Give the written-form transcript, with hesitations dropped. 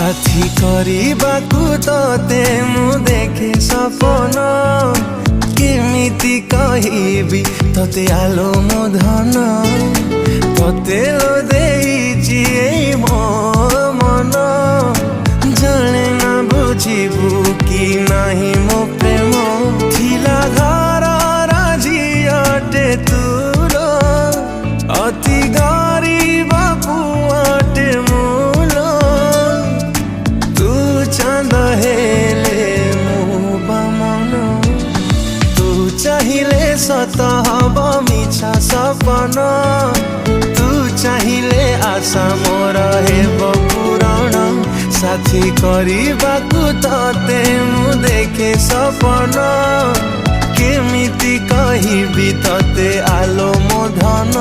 साथी କରିବାକୁ तोते मु देखे सपन केमिति कहिबी तोते आलो मो धन तोते लो देइछि एई मो मन जाने ना बुझिबु कि नाही मो प्रेम थिला घर राजियाटे तुर अति गरीब पुआटे मूल तू चांद हेले मु बमन तू चाहिले सत हब मिछा सपन तू चाहिले आशा मोर हेब पूरण साथी କରିବାକୁ तोते मु देखे सपन केमिति कहिबी तोते आलो मो धन।